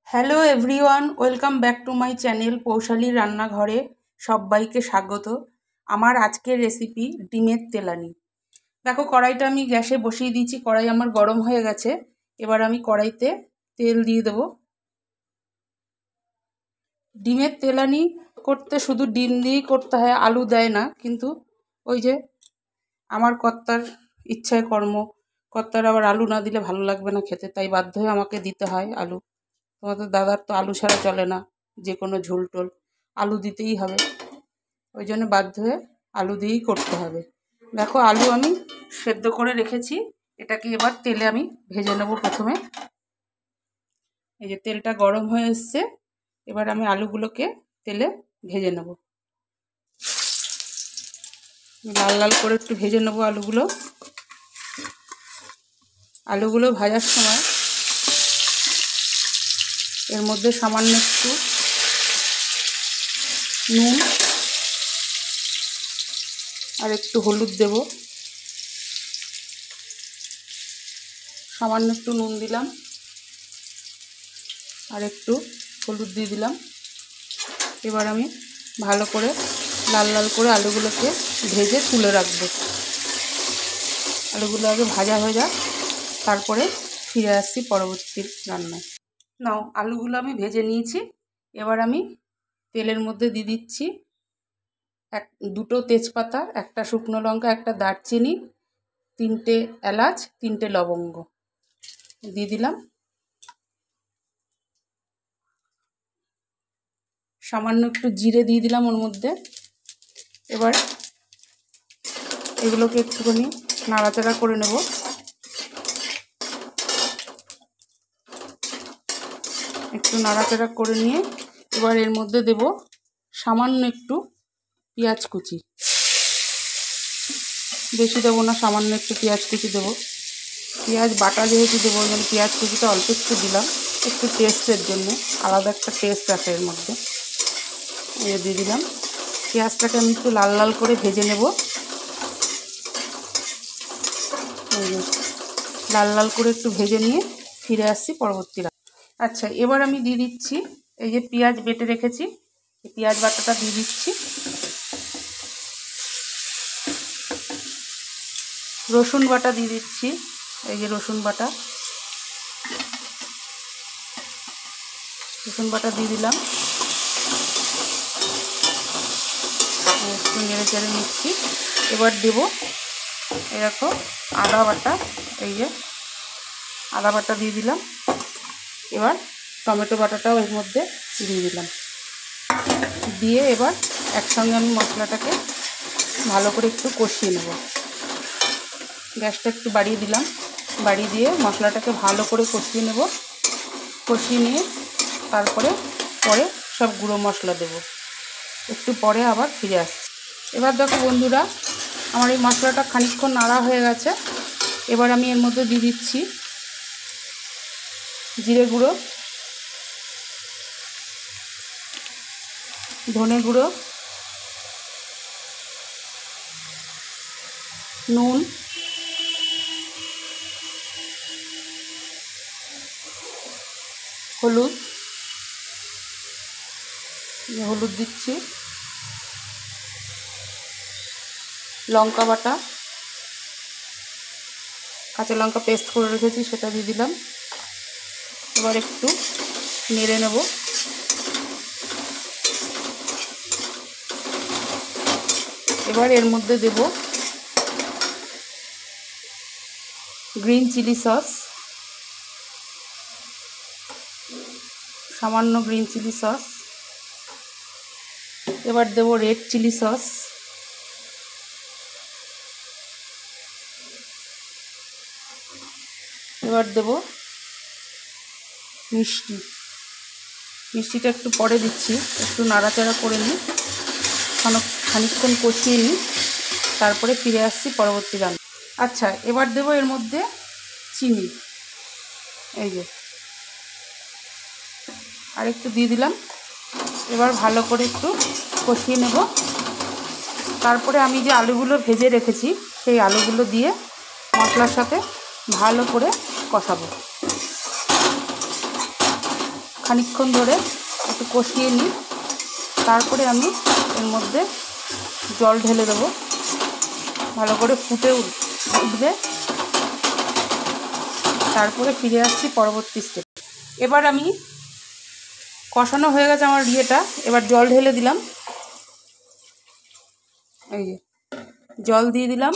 Hello everyone, welcome back to my channel পৌশালীর রান্নাঘরে সবাইকে স্বাগত। আমার আজকের রেসিপি ডিমের তেলানি। দেখো, কড়াইটা আমি গ্যাসে বসিয়ে দিয়েছি। কড়াই আমার গরম হয়ে গেছে। এবার আমি কড়াইতে তেল দিয়ে দেবো। ডিমের তেলানি করতে শুধু ডিম দিয়েই করতে হয়, আলু দেয় না। কিন্তু ওই যে আমার কর্তার ইচ্ছায় কর্ম, কর্তার আবার আলু না দিলে ভালো লাগবে না খেতে, তাই বাধ্য হয়ে আমাকে দিতে হয় আলু। তোমাদের দাদার তো আলু ছাড়া চলে না, যে কোনো ঝোল টোল আলু দিতেই হবে, ওই জন্য বাধ্য হয়ে আলু দিয়েই করতে হবে। দেখো, আলু আমি সেদ্ধ করে রেখেছি। এটাকে এবার তেলে আমি ভেজে নেব। প্রথমে এই যে তেলটা গরম হয়ে এসছে, এবার আমি আলুগুলোকে তেলে ভেজে নেব। লাল লাল করে একটু ভেজে নেব আলুগুলো। আলুগুলো ভাজার সময় এর মধ্যে সামান্য একটু নুন আর একটু হলুদ দেব। সামান্য একটু নুন দিলাম আর একটু হলুদ দিয়ে দিলাম। এবার আমি ভালো করে লাল লাল করে আলুগুলোকে ভেজে তুলে রাখবো। আলুগুলো আগে ভাজা হয়ে যাক, তারপরে ফিরে আসছি পরবর্তী রান্নায়। নাও, আলুগুলো আমি ভেজে নিয়েছি। এবার আমি তেলের মধ্যে দিয়ে দিচ্ছি দুটো তেজপাতা, একটা শুকনো লঙ্কা, একটা দারচিনি, 3টে এলাচ, 3টে লবঙ্গ দিয়ে দিলাম। সামান্য একটু জিরে দিয়ে দিলাম ওর মধ্যে। এবার এগুলোকে একটুখানি নাড়াচাড়া করে নেব। একটু নাড়াচাড়া করে নিয়ে এবার এর মধ্যে দেব সামান্য একটু পেঁয়াজ কুচি। বেশি দেবো না, সামান্য একটু পেঁয়াজ কুচি দেবো। পেঁয়াজ বাটা যেহেতু দেবো, ওই জন্য পেঁয়াজ কুচিটা অল্প একটু দিলাম, একটু টেস্টের জন্য, আলাদা একটা টেস্ট আছে এর মধ্যে। দিয়ে দিলাম। পেঁয়াজটাকে আমি একটু লাল লাল করে ভেজে নেব। লাল লাল করে একটু ভেজে নিয়ে ফিরে আসছি পরবর্তী। আচ্ছা, এবার আমি দিয়ে দিচ্ছি এই যে পেঁয়াজ বেটে রেখেছি, এই পেঁয়াজ বাটাটা দিয়ে দিচ্ছি। রসুন বাটা দিয়ে দিচ্ছি, এই যে রসুন বাটা দিয়ে দিলাম। একটু নেড়ে চেড়ে নিচ্ছি। এবার দেবো এরকম আদা বাটা, এই যে আদা বাটা দিয়ে দিলাম। এবার টমেটো বাটাটাও এর মধ্যে দিয়ে দিলাম। দিয়ে এবার একসঙ্গে আমি মশলাটাকে ভালো করে একটু কষিয়ে নেব। গ্যাসটা একটু বাড়িয়ে দিলাম, বাড়িয়ে দিয়ে মশলাটাকে ভালো করে কষিয়ে নেব। কষিয়ে নিয়ে তারপরে পরে সব গুঁড়ো মশলা দেব। একটু পরে আবার ফিরে আসছি। এবার দেখো বন্ধুরা, আমার এই মশলাটা খানিকক্ষণ নাড়া হয়ে গেছে। এবার আমি এর মধ্যে দিয়ে দিচ্ছি জিরে গুঁড়ো, ধনে গুঁড়ো, নুন, হলুদ দিচ্ছি, লঙ্কা বাটা, কাঁচা লঙ্কা পেস্ট করে রেখেছি সেটা দিয়ে দিলাম। এবার একটু নেড়ে নেব। এবার এর মধ্যে দেব গ্রিন চিলি সস, সামান্য গ্রিন চিলি সস। এবার দেব রেড চিলি সস। এবার দেব মিষ্টিটা একটু পরে দিচ্ছি। একটু নাড়াচাড়া করে নিই, খানিকক্ষণ কষিয়ে নিই, তারপরে ফিরে আসছি পরবর্তী রান্না। আচ্ছা, এবার দেব এর মধ্যে চিনি, এই যে আর একটু দিয়ে দিলাম। এবার ভালো করে একটু কষিয়ে নেব। তারপরে আমি যে আলুগুলো ভেজে রেখেছি সেই আলুগুলো দিয়ে মশলার সাথে ভালো করে কষাবো। খানিকক্ষণ ধরে একটু কষিয়ে নিই। তারপরে আমি এর মধ্যে জল ঢেলে দেবো, ভালো করে ফুটে উঠবে। তারপরে ফিরে আসছি পরবর্তী স্টেপ। এবার আমি কষানো হয়ে গেছে আমার ইয়েটা, এবার জল ঢেলে দিলাম। এই যে জল দিয়ে দিলাম,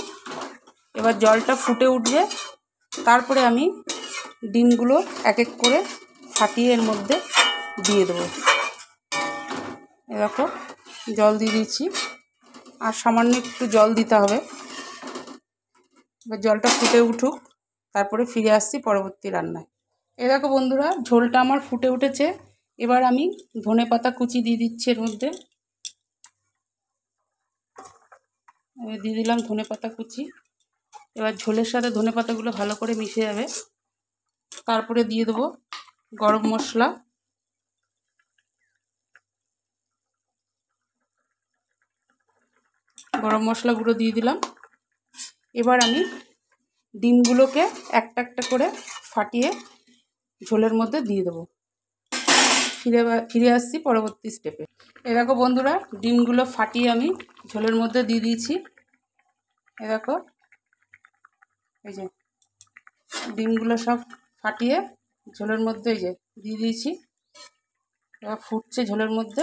এবার জলটা ফুটে উঠবে। তারপরে আমি ডিমগুলো এক এক করে ফাটিয়ে এর মধ্যে দিয়ে দেবো। এরকম জল দিয়ে দিচ্ছি, আর সামান্য একটু জল দিতে হবে। এবার জলটা ফুটে উঠুক, তারপরে ফিরে আসছি পরবর্তী রান্নায়। এরকম বন্ধুরা ঝোলটা আমার ফুটে উঠেছে। এবার আমি ধনেপাতা কুচি দিয়ে দিচ্ছি এর মধ্যে। দিয়ে দিলাম ধনেপাতা কুচি। এবার ঝোলের সাথে ধনেপাতাগুলো ভালো করে মিশে যাবে। তারপরে দিয়ে দেবো গরম মশলা, গরম মশলা গুঁড়ো দিয়ে দিলাম। এবার আমি ডিমগুলোকে একটা একটা করে ফাটিয়ে ঝোলের মধ্যে দিয়ে দেবো। ফিরে আসছি পরবর্তী স্টেপে। এরকম বন্ধুরা ডিমগুলো ফাটিয়ে আমি ঝোলের মধ্যে দিয়ে দিয়েছি। এরকম এই যে ডিমগুলো সব ফাটিয়ে ঝোলের মধ্যে এই যে দিয়ে দিয়েছি। এবার ফুটছে ঝোলের মধ্যে।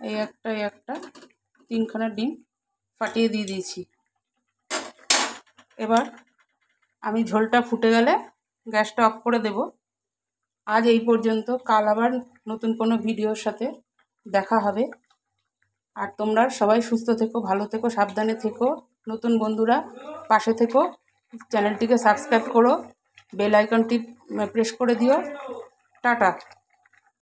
এই একটা 3খানা ডিম ফাটিয়ে দিয়ে দিয়েছি। এবার আমি ঝোলটা ফুটে গেলে গ্যাসটা অফ করে দেব। আজ এই পর্যন্ত, কাল আবার নতুন কোনো ভিডিওর সাথে দেখা হবে। আর তোমরা সবাই সুস্থ থেকো, ভালো থেকো, সাবধানে থেকো। নতুন বন্ধুরা পাশে থেকো, চ্যানেলটিকে সাবস্ক্রাইব করো, বেল আইকনটি প্রেস করে দিও। টাটা।